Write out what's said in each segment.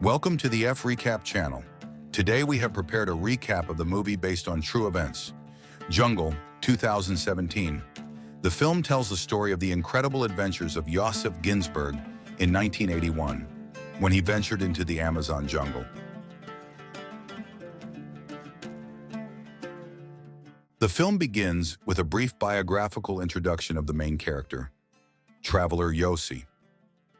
Welcome to the F Recap channel. Today we have prepared a recap of the movie based on true events, Jungle, 2017. The film tells the story of the incredible adventures of Joseph Ginsberg in 1981, when he ventured into the Amazon jungle. The film begins with a brief biographical introduction of the main character, traveler Yossi.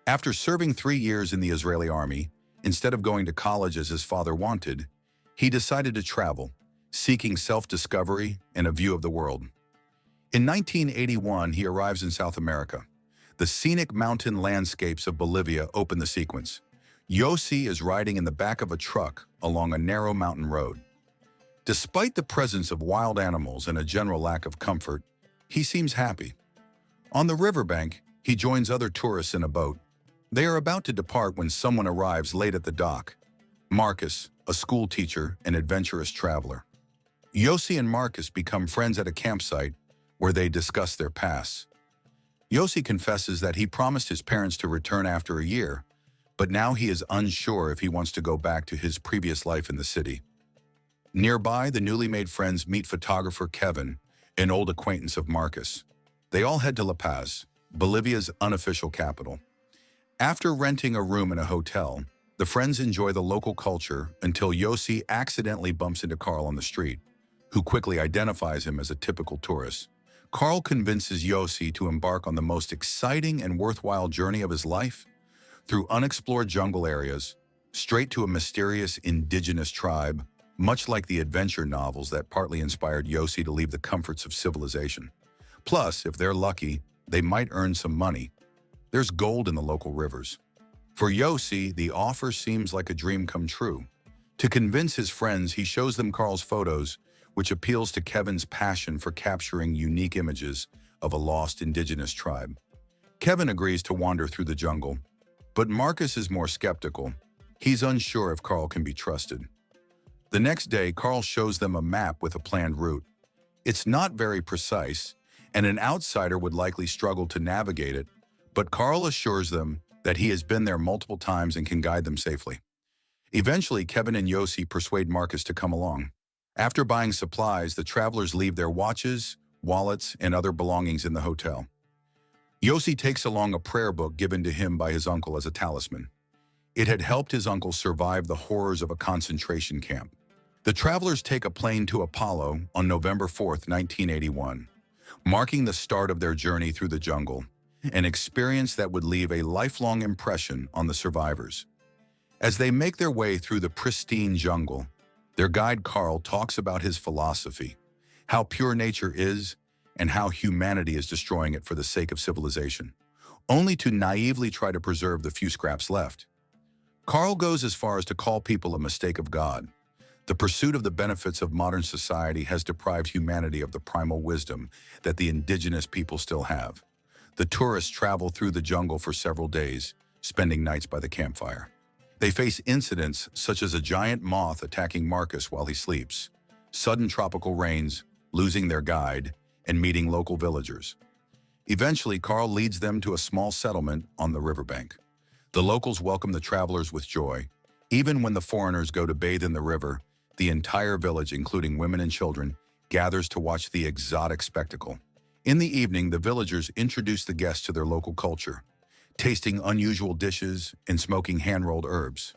After serving 3 years in the Israeli army, instead of going to college as his father wanted, he decided to travel, seeking self-discovery and a view of the world. In 1981, he arrives in South America. The scenic mountain landscapes of Bolivia open the sequence. Yossi is riding in the back of a truck along a narrow mountain road. Despite the presence of wild animals and a general lack of comfort, he seems happy. On the riverbank, he joins other tourists in a boat. They are about to depart when someone arrives late at the dock. Marcus, a school teacher and adventurous traveler. Yossi and Marcus become friends at a campsite where they discuss their pasts. Yossi confesses that he promised his parents to return after a year, but now he is unsure if he wants to go back to his previous life in the city. Nearby, the newly made friends meet photographer Kevin, an old acquaintance of Marcus. They all head to La Paz, Bolivia's unofficial capital. After renting a room in a hotel, the friends enjoy the local culture until Yossi accidentally bumps into Carl on the street, who quickly identifies him as a typical tourist. Carl convinces Yossi to embark on the most exciting and worthwhile journey of his life, through unexplored jungle areas, straight to a mysterious indigenous tribe, much like the adventure novels that partly inspired Yossi to leave the comforts of civilization. Plus, if they're lucky, they might earn some money. There's gold in the local rivers. For Yossi, the offer seems like a dream come true. To convince his friends, he shows them Carl's photos, which appeals to Kevin's passion for capturing unique images of a lost indigenous tribe. Kevin agrees to wander through the jungle, but Marcus is more skeptical. He's unsure if Carl can be trusted. The next day, Carl shows them a map with a planned route. It's not very precise, and an outsider would likely struggle to navigate it, but Carl assures them that he has been there multiple times and can guide them safely. Eventually, Kevin and Yossi persuade Marcus to come along. After buying supplies, the travelers leave their watches, wallets, and other belongings in the hotel. Yossi takes along a prayer book given to him by his uncle as a talisman. It had helped his uncle survive the horrors of a concentration camp. The travelers take a plane to Apollo on November 4th, 1981, marking the start of their journey through the jungle, an experience that would leave a lifelong impression on the survivors. As they make their way through the pristine jungle, their guide Carl talks about his philosophy, how pure nature is, and how humanity is destroying it for the sake of civilization, only to naively try to preserve the few scraps left. Carl goes as far as to call people a mistake of God. The pursuit of the benefits of modern society has deprived humanity of the primal wisdom that the indigenous people still have. The tourists travel through the jungle for several days, spending nights by the campfire. They face incidents such as a giant moth attacking Marcus while he sleeps, sudden tropical rains, losing their guide, and meeting local villagers. Eventually, Carl leads them to a small settlement on the riverbank. The locals welcome the travelers with joy. Even when the foreigners go to bathe in the river, the entire village, including women and children, gathers to watch the exotic spectacle. In the evening, the villagers introduce the guests to their local culture, tasting unusual dishes and smoking hand-rolled herbs.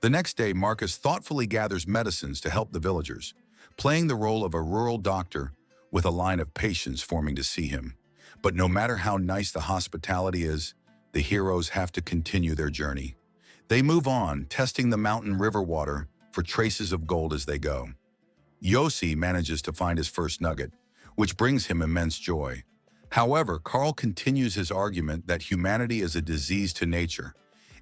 The next day, Marcus thoughtfully gathers medicines to help the villagers, playing the role of a rural doctor with a line of patients forming to see him. But no matter how nice the hospitality is, the heroes have to continue their journey. They move on, testing the mountain river water for traces of gold as they go. Yossi manages to find his first nugget, which brings him immense joy. However, Carl continues his argument that humanity is a disease to nature,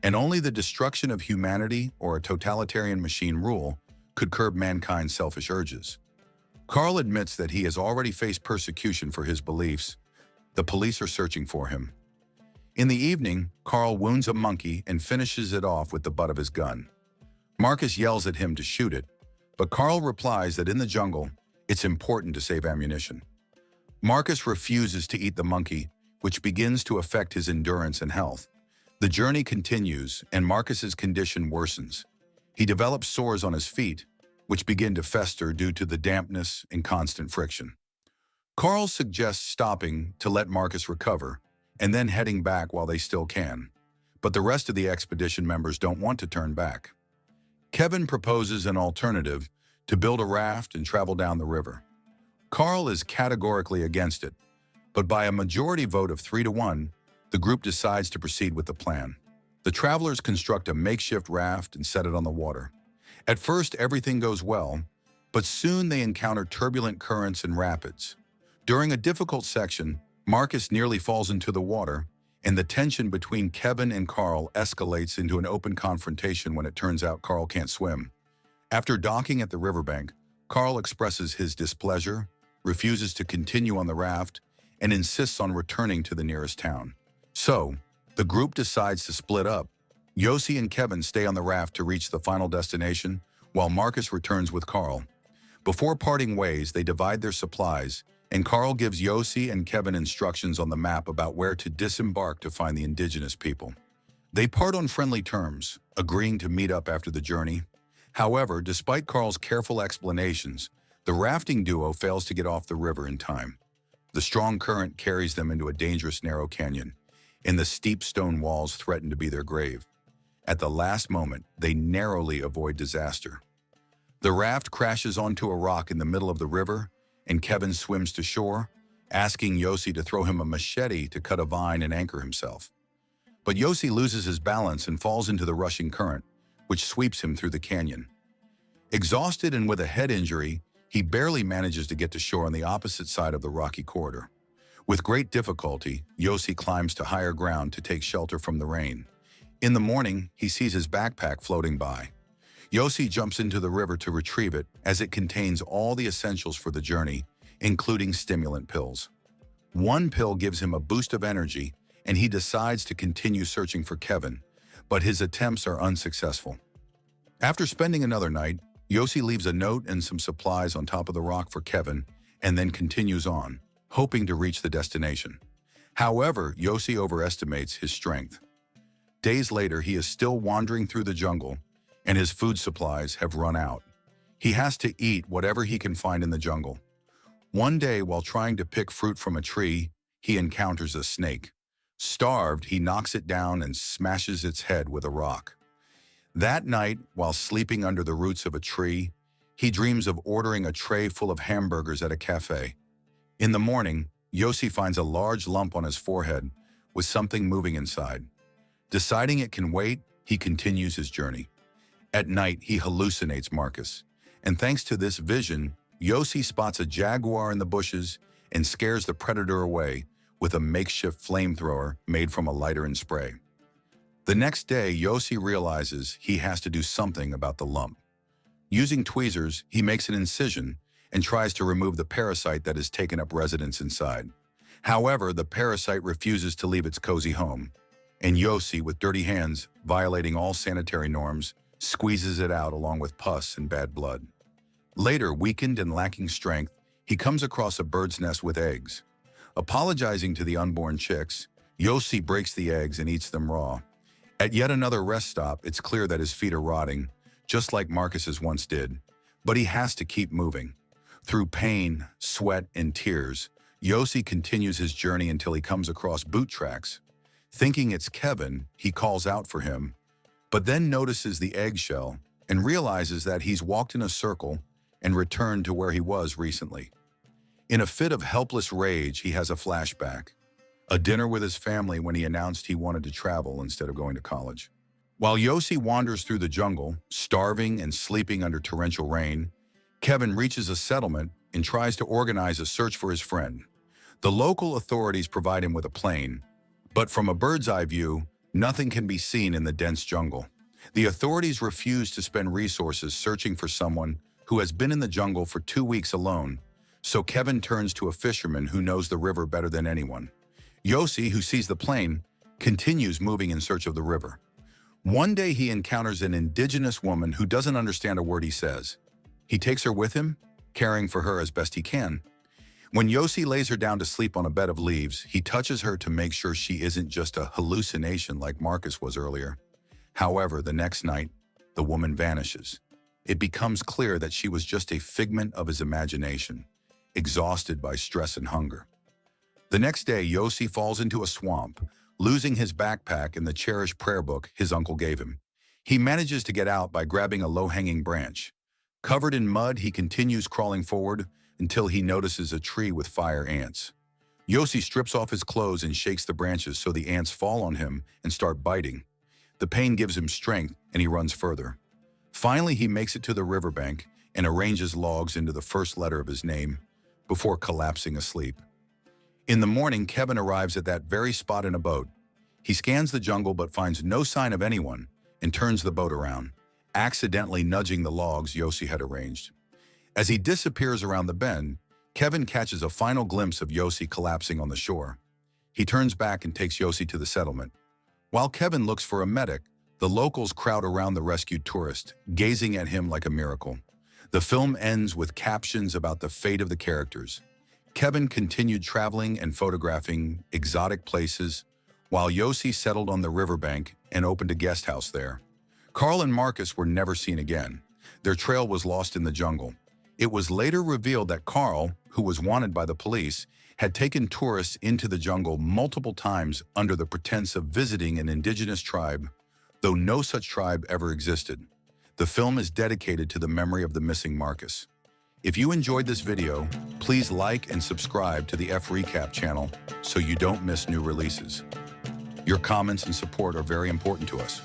and only the destruction of humanity or a totalitarian machine rule could curb mankind's selfish urges. Carl admits that he has already faced persecution for his beliefs. The police are searching for him. In the evening, Carl wounds a monkey and finishes it off with the butt of his gun. Marcus yells at him to shoot it, but Carl replies that in the jungle, it's important to save ammunition. Marcus refuses to eat the monkey, which begins to affect his endurance and health. The journey continues, and Marcus's condition worsens. He develops sores on his feet, which begin to fester due to the dampness and constant friction. Carl suggests stopping to let Marcus recover, and then heading back while they still can. But the rest of the expedition members don't want to turn back. Kevin proposes an alternative to build a raft and travel down the river. Carl is categorically against it, but by a majority vote of 3-1, the group decides to proceed with the plan. The travelers construct a makeshift raft and set it on the water. At first, everything goes well, but soon they encounter turbulent currents and rapids. During a difficult section, Marcus nearly falls into the water, and the tension between Kevin and Carl escalates into an open confrontation when it turns out Carl can't swim. After docking at the riverbank, Carl expresses his displeasure, refuses to continue on the raft, and insists on returning to the nearest town. So, the group decides to split up. Yossi and Kevin stay on the raft to reach the final destination, while Marcus returns with Carl. Before parting ways, they divide their supplies, and Carl gives Yossi and Kevin instructions on the map about where to disembark to find the indigenous people. They part on friendly terms, agreeing to meet up after the journey. However, despite Carl's careful explanations, the rafting duo fails to get off the river in time. The strong current carries them into a dangerous narrow canyon, and the steep stone walls threaten to be their grave. At the last moment, they narrowly avoid disaster. The raft crashes onto a rock in the middle of the river, and Kevin swims to shore, asking Yossi to throw him a machete to cut a vine and anchor himself. But Yossi loses his balance and falls into the rushing current, which sweeps him through the canyon. Exhausted and with a head injury, he barely manages to get to shore on the opposite side of the rocky corridor. With great difficulty, Yossi climbs to higher ground to take shelter from the rain. In the morning, he sees his backpack floating by. Yossi jumps into the river to retrieve it, as it contains all the essentials for the journey, including stimulant pills. One pill gives him a boost of energy, and he decides to continue searching for Kevin, but his attempts are unsuccessful. After spending another night, Yossi leaves a note and some supplies on top of the rock for Kevin, and then continues on, hoping to reach the destination. However, Yossi overestimates his strength. Days later, he is still wandering through the jungle, and his food supplies have run out. He has to eat whatever he can find in the jungle. One day, while trying to pick fruit from a tree, he encounters a snake. Starved, he knocks it down and smashes its head with a rock. That night, while sleeping under the roots of a tree, he dreams of ordering a tray full of hamburgers at a cafe. In the morning, Yossi finds a large lump on his forehead with something moving inside. Deciding it can wait, he continues his journey. At night, he hallucinates Marcus, and thanks to this vision, Yossi spots a jaguar in the bushes and scares the predator away with a makeshift flamethrower made from a lighter and spray. The next day, Yossi realizes he has to do something about the lump. Using tweezers, he makes an incision and tries to remove the parasite that has taken up residence inside. However, the parasite refuses to leave its cozy home, and Yossi, with dirty hands, violating all sanitary norms, squeezes it out along with pus and bad blood. Later, weakened and lacking strength, he comes across a bird's nest with eggs. Apologizing to the unborn chicks, Yossi breaks the eggs and eats them raw. At yet another rest stop, it's clear that his feet are rotting, just like Marcus's once did. But he has to keep moving. Through pain, sweat, and tears, Yossi continues his journey until he comes across boot tracks. Thinking it's Kevin, he calls out for him, but then notices the eggshell and realizes that he's walked in a circle and returned to where he was recently. In a fit of helpless rage, he has a flashback. A dinner with his family when he announced he wanted to travel instead of going to college. While Yossi wanders through the jungle, starving and sleeping under torrential rain, Kevin reaches a settlement and tries to organize a search for his friend. The local authorities provide him with a plane, but from a bird's eye view, nothing can be seen in the dense jungle. The authorities refuse to spend resources searching for someone who has been in the jungle for 2 weeks alone, so Kevin turns to a fisherman who knows the river better than anyone. Yossi, who sees the plane, continues moving in search of the river. One day he encounters an indigenous woman who doesn't understand a word he says. He takes her with him, caring for her as best he can. When Yossi lays her down to sleep on a bed of leaves, he touches her to make sure she isn't just a hallucination like Marcus was earlier. However, the next night, the woman vanishes. It becomes clear that she was just a figment of his imagination, exhausted by stress and hunger. The next day, Yossi falls into a swamp, losing his backpack and the cherished prayer book his uncle gave him. He manages to get out by grabbing a low-hanging branch. Covered in mud, he continues crawling forward until he notices a tree with fire ants. Yossi strips off his clothes and shakes the branches so the ants fall on him and start biting. The pain gives him strength, and he runs further. Finally, he makes it to the riverbank and arranges logs into the first letter of his name before collapsing asleep. In the morning, Kevin arrives at that very spot in a boat. He scans the jungle but finds no sign of anyone and turns the boat around, accidentally nudging the logs Yossi had arranged. As he disappears around the bend, Kevin catches a final glimpse of Yossi collapsing on the shore. He turns back and takes Yossi to the settlement. While Kevin looks for a medic, the locals crowd around the rescued tourist, gazing at him like a miracle. The film ends with captions about the fate of the characters. Kevin continued traveling and photographing exotic places, while Yossi settled on the riverbank and opened a guest house there. Carl and Marcus were never seen again. Their trail was lost in the jungle. It was later revealed that Carl, who was wanted by the police, had taken tourists into the jungle multiple times under the pretense of visiting an indigenous tribe, though no such tribe ever existed. The film is dedicated to the memory of the missing Marcus. If you enjoyed this video, please like and subscribe to the F Recap channel so you don't miss new releases. Your comments and support are very important to us.